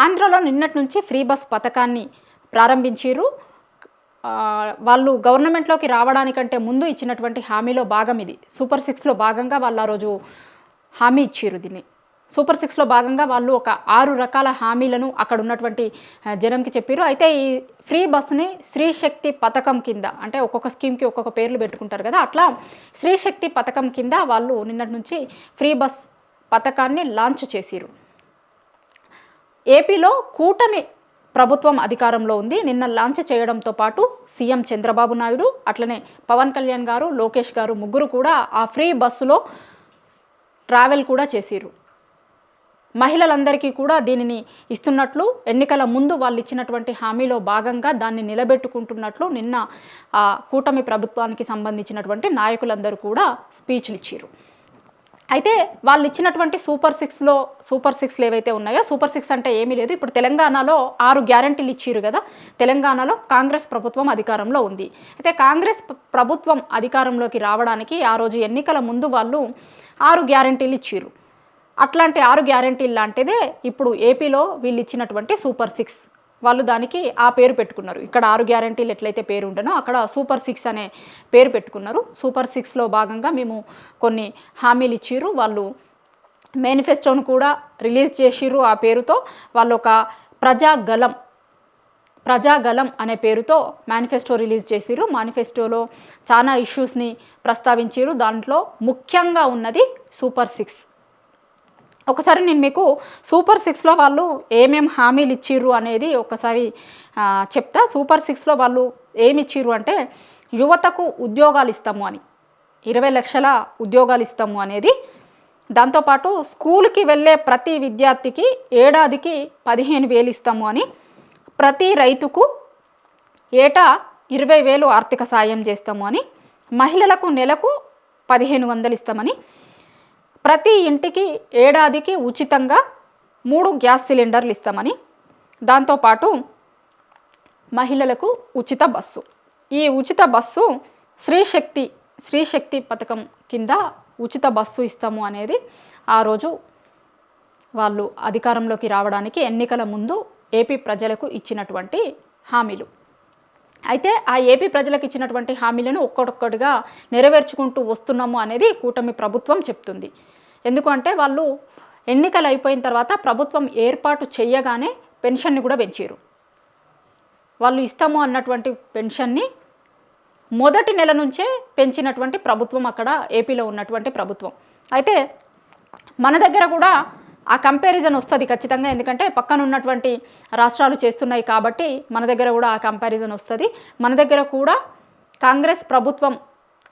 ఆంధ్రలో నిన్నటి నుంచి ఫ్రీ బస్ పథకాన్ని ప్రారంభించారు. వాళ్ళు గవర్నమెంట్లోకి రావడానికంటే ముందు ఇచ్చినటువంటి హామీలో భాగం ఇది. సూపర్ 6లో భాగంగా వాళ్ళు ఆ రోజు హామీ ఇచ్చారు. దీన్ని సూపర్ 6లో భాగంగా వాళ్ళు ఒక 6 రకాల హామీలను అక్కడ ఉన్నటువంటి జనంకి చెప్పారు. అయితే ఈ ఫ్రీ బస్సుని స్త్రీ శక్తి పథకం కింద, అంటే ఒక్కొక్క స్కీమ్కి ఒక్కొక్క పేర్లు పెట్టుకుంటారు కదా, అట్లా స్త్రీ శక్తి పథకం కింద వాళ్ళు నిన్నటి నుంచి ఫ్రీ బస్ పథకాన్ని లాంచ్ చేశారు. ఏపీలో కూటమి ప్రభుత్వం అధికారంలో ఉంది. నిన్న లాంచ్ చేయడంతో పాటు సీఎం చంద్రబాబు నాయుడు, అట్లనే పవన్ కళ్యాణ్ గారు, లోకేష్ గారు ముగ్గురు కూడా ఆ ఫ్రీ బస్సులో ట్రావెల్ కూడా చేశారు. మహిళలందరికీ కూడా దీనిని ఇస్తున్నట్లు, ఎన్నికల ముందు వాళ్ళు ఇచ్చినటువంటి హామీలో భాగంగా దాన్ని నిలబెట్టుకుంటున్నట్లు నిన్న ఆ కూటమి ప్రభుత్వానికి సంబంధించినటువంటి నాయకులందరూ కూడా స్పీచ్లు ఇచ్చారు. అయితే వాళ్ళు ఇచ్చినటువంటి సూపర్ 6 ఏవైతే ఉన్నాయో, సూపర్ 6 అంటే ఏమీ లేదు. ఇప్పుడు తెలంగాణలో 6 గ్యారంటీలు ఇచ్చారు కదా. తెలంగాణలో కాంగ్రెస్ ప్రభుత్వం అధికారంలో ఉంది. అయితే కాంగ్రెస్ ప్రభుత్వం అధికారంలోకి రావడానికి ఆ రోజు ఎన్నికల ముందు వాళ్ళు 6 గ్యారంటీలు ఇచ్చారు. అట్లాంటి 6 గ్యారంటీలు లాంటిదే ఇప్పుడు ఏపీలో వీళ్ళు ఇచ్చినటువంటి సూపర్ 6. వాళ్ళు దానికి ఆ పేరు పెట్టుకున్నారు. ఇక్కడ 6 గ్యారంటీలు ఎట్లయితే పేరు ఉండనో అక్కడ సూపర్ 6 అనే పేరు పెట్టుకున్నారు. సూపర్ 6లో భాగంగా మేము కొన్ని హామీలు ఇచ్చిర్రు. వాళ్ళు మేనిఫెస్టోను కూడా రిలీజ్ చేసిర్రు. ఆ పేరుతో వాళ్ళు ఒక ప్రజాగలం అనే పేరుతో మేనిఫెస్టో రిలీజ్ చేసిర్రు. మేనిఫెస్టోలో చాలా ఇష్యూస్ని ప్రస్తావించారు. దాంట్లో ముఖ్యంగా ఉన్నది సూపర్ 6. ఒకసారి నేను మీకు సూపర్ 6లో వాళ్ళు ఏమేం హామీలు ఇచ్చిర్రు అనేది ఒకసారి చెప్తా. సూపర్ 6లో వాళ్ళు ఏమి ఇచ్చిర్రు అంటే, యువతకు ఉద్యోగాలు ఇస్తాము అని, 20 లక్షల ఉద్యోగాలు ఇస్తాము అనేది. దాంతోపాటు స్కూల్కి వెళ్ళే ప్రతి విద్యార్థికి ఏడాదికి 15,000 ఇస్తాము అని, ప్రతి రైతుకు ఏటా 20,000 ఆర్థిక సాయం చేస్తాము అని, మహిళలకు నెలకు 1,500 ఇస్తామని, ప్రతి ఇంటికి ఏడాదికి ఉచితంగా 3 గ్యాస్ సిలిండర్లు ఇస్తామని, దాంతోపాటు మహిళలకు ఉచిత బస్సు. ఈ ఉచిత బస్సు స్త్రీ శక్తి పథకం కింద ఉచిత బస్సు ఇస్తాము అనేది ఆ రోజు వాళ్ళు అధికారంలోకి రావడానికి ఎన్నికల ముందు ఏపీ ప్రజలకు ఇచ్చినటువంటి హామీలు. అయితే ఆ ఏపీ ప్రజలకు ఇచ్చినటువంటి హామీలను ఒక్కొక్కటిగా నెరవేర్చుకుంటూ వస్తున్నాము అనేది కూటమి ప్రభుత్వం చెప్తుంది. ఎందుకంటే వాళ్ళు ఎన్నికలు అయిపోయిన తర్వాత ప్రభుత్వం ఏర్పాటు చేయగానే పెన్షన్ని కూడా పెంచారు. వాళ్ళు ఇస్తాము అన్నటువంటి పెన్షన్ని మొదటి నెల నుంచే పెంచినటువంటి ప్రభుత్వం అక్కడ ఏపీలో ఉన్నటువంటి ప్రభుత్వం. అయితే మన దగ్గర కూడా ఆ కంపారిజన్ వస్తుంది ఖచ్చితంగా. ఎందుకంటే పక్కన ఉన్నటువంటి రాష్ట్రాలు చేస్తున్నాయి కాబట్టి మన దగ్గర కూడా ఆ కంపారిజన్ వస్తుంది. మన దగ్గర కూడా కాంగ్రెస్ ప్రభుత్వం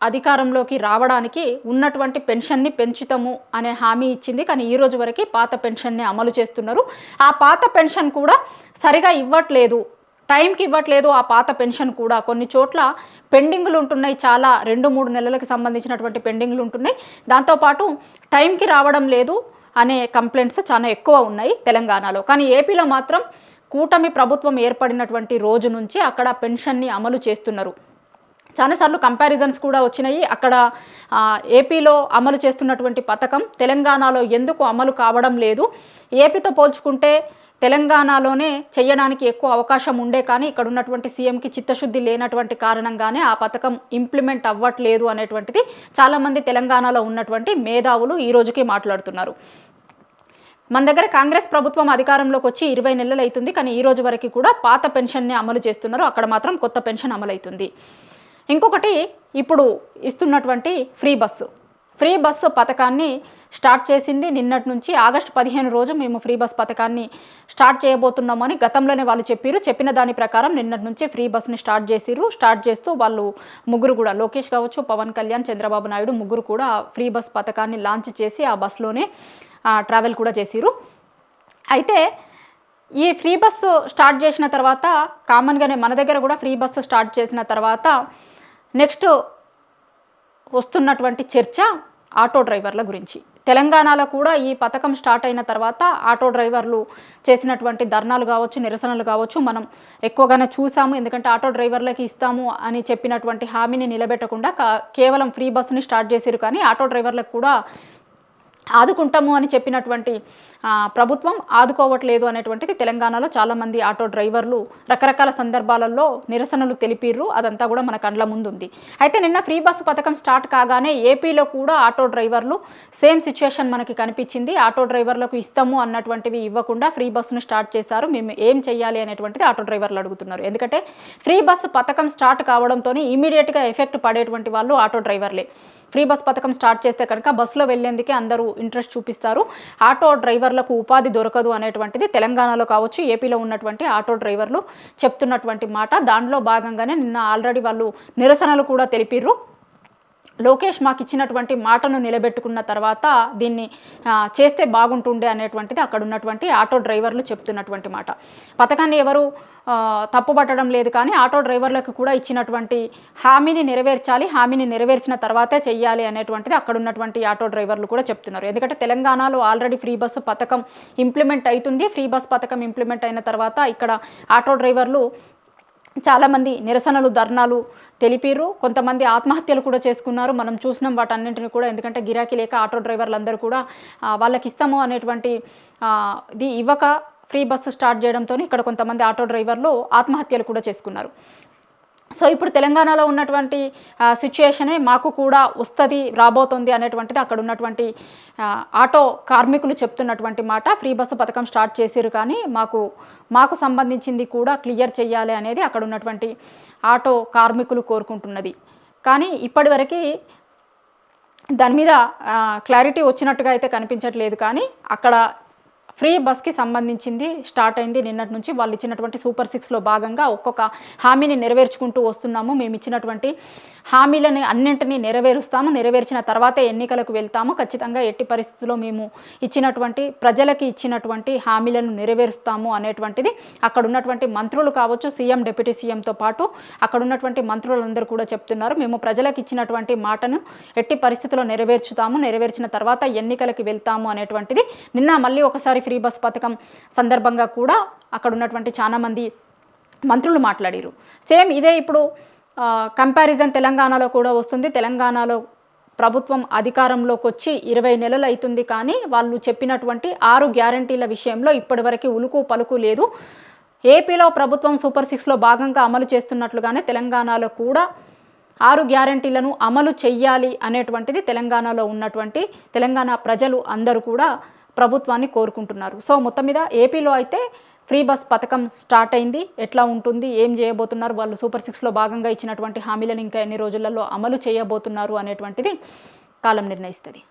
అధికారంలోకి రావడానికి ఉన్నటువంటి పెన్షన్ని పెంచుతాము అనే హామీ ఇచ్చింది. కానీ ఈ రోజు వరకు పాత పెన్షన్ని అమలు చేస్తున్నారు. ఆ పాత పెన్షన్ కూడా సరిగా ఇవ్వట్లేదు, టైంకి ఇవ్వట్లేదు. ఆ పాత పెన్షన్ కూడా కొన్ని చోట్ల పెండింగ్లు ఉంటున్నాయి. చాలా 2-3 నెలలకు సంబంధించినటువంటి పెండింగ్లు ఉంటున్నాయి. దాంతోపాటు టైంకి రావడం లేదు అనే కంప్లైంట్స్ చాలా ఎక్కువ ఉన్నాయి తెలంగాణలో. కానీ ఏపీలో మాత్రం కూటమి ప్రభుత్వం ఏర్పడినటువంటి రోజు నుంచి అక్కడ పెన్షన్ని అమలు చేస్తున్నారు. చాలాసార్లు కంపారిజన్స్ కూడా వచ్చినాయి. అక్కడ ఏపీలో అమలు చేస్తున్నటువంటి పథకం తెలంగాణలో ఎందుకు అమలు కావడం లేదు, ఏపీతో పోల్చుకుంటే తెలంగాణలోనే చేయడానికి ఎక్కువ అవకాశం ఉండే, కానీ ఇక్కడ ఉన్నటువంటి సీఎంకి చిత్తశుద్ధి లేనటువంటి కారణంగానే ఆ పథకం ఇంప్లిమెంట్ అవ్వట్లేదు అనేటువంటిది చాలామంది తెలంగాణలో ఉన్నటువంటి మేధావులు ఈ రోజుకి మాట్లాడుతున్నారు. మన దగ్గర కాంగ్రెస్ ప్రభుత్వం అధికారంలోకి వచ్చి 20 నెలలు అవుతుంది, కానీ ఈ రోజు వరకు కూడా పాత పెన్షన్ని అమలు చేస్తున్నారు. అక్కడ మాత్రం కొత్త పెన్షన్ అమలవుతుంది. ఇంకొకటి, ఇప్పుడు ఇస్తున్నటువంటి ఫ్రీ బస్సు పథకాన్ని స్టార్ట్ చేసింది నిన్నటి నుంచి. ఆగస్టు 15 రోజు మేము ఫ్రీ బస్ పథకాన్ని స్టార్ట్ చేయబోతున్నామని గతంలోనే వాళ్ళు చెప్పిన దాని ప్రకారం నిన్నటి నుంచి ఫ్రీ బస్ని స్టార్ట్ చేసిరు. స్టార్ట్ చేస్తూ వాళ్ళు ముగ్గురు కూడా, లోకేష్ కావచ్చు, పవన్ కళ్యాణ్, చంద్రబాబు నాయుడు ముగ్గురు కూడా ఫ్రీ బస్ పథకాన్ని లాంచ్ చేసి ఆ బస్లోనే ట్రావెల్ కూడా చేసిరు. అయితే ఈ ఫ్రీ బస్సు స్టార్ట్ చేసిన తర్వాత కామన్గానే మన దగ్గర కూడా ఫ్రీ బస్సు స్టార్ట్ చేసిన తర్వాత నెక్స్ట్ వస్తున్నటువంటి చర్చ ఆటో డ్రైవర్ల గురించి. తెలంగాణలో కూడా ఈ పథకం స్టార్ట్ అయిన తర్వాత ఆటో డ్రైవర్లు చేసినటువంటి ధర్నాలు కావచ్చు, నిరసనలు కావచ్చు మనం ఎక్కువగానే చూసాము. ఎందుకంటే ఆటో డ్రైవర్లకి ఇస్తాము అని చెప్పినటువంటి హామీని నిలబెట్టకుండా కేవలం ఫ్రీ బస్సుని స్టార్ట్ చేసిరు. కానీ ఆటో డ్రైవర్లకు కూడా ఆదుకుంటాము అని చెప్పినటువంటి ప్రభుత్వం ఆదుకోవట్లేదు అనేటువంటిది తెలంగాణలో చాలామంది ఆటో డ్రైవర్లు రకరకాల సందర్భాలలో నిరసనలు తెలిపిర్రు. అదంతా కూడా మన కండ్ల ముందు ఉంది. అయితే నిన్న ఫ్రీ బస్సు పథకం స్టార్ట్ కాగానే ఏపీలో కూడా ఆటో డ్రైవర్లు సేమ్ సిచ్యువేషన్ మనకి కనిపించింది. ఆటో డ్రైవర్లకు ఇస్తాము అన్నటువంటివి ఇవ్వకుండా ఫ్రీ బస్సును స్టార్ట్ చేశారు. మేము ఏం చేయాలి అనేటువంటిది ఆటో డ్రైవర్లు అడుగుతున్నారు. ఎందుకంటే ఫ్రీ బస్సు పథకం స్టార్ట్ కావడంతో ఇమీడియట్గా ఎఫెక్ట్ పడేటువంటి వాళ్ళు ఆటో డ్రైవర్లే. ఫ్రీ బస్ పథకం స్టార్ట్ చేస్తే కనుక బస్సులో వెళ్లేందుకే అందరూ ఇంట్రెస్ట్ చూపిస్తారు. ఆటో డ్రైవర్లకు ఉపాధి దొరకదు అనేటువంటిది తెలంగాణలో కావచ్చు, ఏపీలో ఉన్నటువంటి ఆటో డ్రైవర్లు చెప్తున్నటువంటి మాట. దానిలో భాగంగానే నిన్న ఆల్రెడీ వాళ్ళు నిరసనలు కూడా తెలిపిర్రు. లోకేష్ మాకు ఇచ్చినటువంటి మాటను నిలబెట్టుకున్న తర్వాత దీన్ని చేస్తే బాగుంటుండే అనేటువంటిది అక్కడ ఉన్నటువంటి ఆటో డ్రైవర్లు చెప్తున్నటువంటి మాట. పథకాన్ని ఎవరు తప్పుపట్టడం లేదు, కానీ ఆటో డ్రైవర్లకు కూడా ఇచ్చినటువంటి హామీని నెరవేర్చాలి, హామీని నెరవేర్చిన తర్వాతే చెయ్యాలి అనేటువంటిది అక్కడ ఉన్నటువంటి ఆటో డ్రైవర్లు కూడా చెప్తున్నారు. ఎందుకంటే తెలంగాణలో ఆల్రెడీ ఫ్రీ బస్సు పథకం ఇంప్లిమెంట్ అవుతుంది. ఫ్రీ బస్ పథకం ఇంప్లిమెంట్ అయిన తర్వాత ఇక్కడ ఆటో డ్రైవర్లు చాలామంది నిరసనలు, ధర్నాలు తెలిపిర్రు. కొంతమంది ఆత్మహత్యలు కూడా చేసుకున్నారు. మనం చూసినాం వాటన్నింటిని కూడా. ఎందుకంటే గిరాకీ లేక ఆటో డ్రైవర్లు అందరూ కూడా వాళ్ళకి ఇస్తాము అనేటువంటి ఇది ఇవ్వక ఫ్రీ బస్సు స్టార్ట్ చేయడంతో ఇక్కడ కొంతమంది ఆటో డ్రైవర్లు ఆత్మహత్యలు కూడా చేసుకున్నారు. సో ఇప్పుడు తెలంగాణలో ఉన్నటువంటి సిచ్యుయేషనే మాకు కూడా వస్తుంది, రాబోతుంది అనేటువంటిది అక్కడ ఉన్నటువంటి ఆటో కార్మికులు చెప్తున్నటువంటి మాట. ఫ్రీ బస్సు పథకం స్టార్ట్ చేసిరు, కానీ మాకు సంబంధించింది కూడా క్లియర్ చేయాలి అనేది అక్కడ ఉన్నటువంటి ఆటో కార్మికులు కోరుకుంటున్నది. కానీ ఇప్పటివరకు దాని మీద క్లారిటీ వచ్చినట్టుగా అయితే కనిపించట్లేదు. కానీ అక్కడ ఫ్రీ బస్కి సంబంధించింది స్టార్ట్ అయింది నిన్నటి నుంచి. వాళ్ళు ఇచ్చినటువంటి సూపర్ 6లో భాగంగా ఒక్కొక్క హామీని నెరవేర్చుకుంటూ వస్తున్నాము. మేము ఇచ్చినటువంటి హామీలను అన్నింటినీ నెరవేరుస్తాము, నెరవేర్చిన తర్వాతే ఎన్నికలకు వెళ్తాము. ఖచ్చితంగా ఎట్టి పరిస్థితుల్లో మేము ప్రజలకి ఇచ్చినటువంటి హామీలను నెరవేరుస్తాము అనేటువంటిది అక్కడ ఉన్నటువంటి మంత్రులు కావచ్చు, సీఎం, డిప్యూటీ సీఎంతో పాటు అక్కడ ఉన్నటువంటి మంత్రులందరూ కూడా చెప్తున్నారు. మేము ప్రజలకు ఇచ్చినటువంటి మాటను ఎట్టి పరిస్థితుల్లో నెరవేర్చుతాము, నెరవేర్చిన తర్వాత ఎన్నికలకు వెళ్తాము అనేటువంటిది నిన్న మళ్ళీ ఒకసారి ఫ్రీ బస్ పథకం సందర్భంగా కూడా అక్కడ ఉన్నటువంటి చాలామంది మంత్రులు మాట్లాడారు. సేమ్ ఇదే ఇప్పుడు కంపారిజన్ తెలంగాణలో కూడా వస్తుంది. తెలంగాణలో ప్రభుత్వం అధికారంలోకి వచ్చి 20 నెలలు అవుతుంది, కానీ వాళ్ళు చెప్పినటువంటి 6 గ్యారంటీల విషయంలో ఇప్పటివరకు ఉలుకు పలుకు లేదు. ఏపీలో ప్రభుత్వం సూపర్ 6లో భాగంగా అమలు చేస్తున్నట్లుగానే తెలంగాణలో కూడా 6 గ్యారంటీలను అమలు చెయ్యాలి అనేటువంటిది తెలంగాణలో ఉన్నటువంటి తెలంగాణ ప్రజలు అందరూ కూడా ప్రభుత్వాన్ని కోరుకుంటున్నారు. సో మొత్తం మీద ఏపీలో అయితే ఫ్రీ బస్ పథకం స్టార్ట్ అయింది. ఎట్లా ఉంటుంది, ఏం చేయబోతున్నారు, వాళ్ళు సూపర్ 6లో భాగంగా ఇచ్చినటువంటి హామీలను ఇంకా ఎన్ని రోజులలో అమలు చేయబోతున్నారు అనేటువంటిది కాలం నిర్ణయిస్తుంది.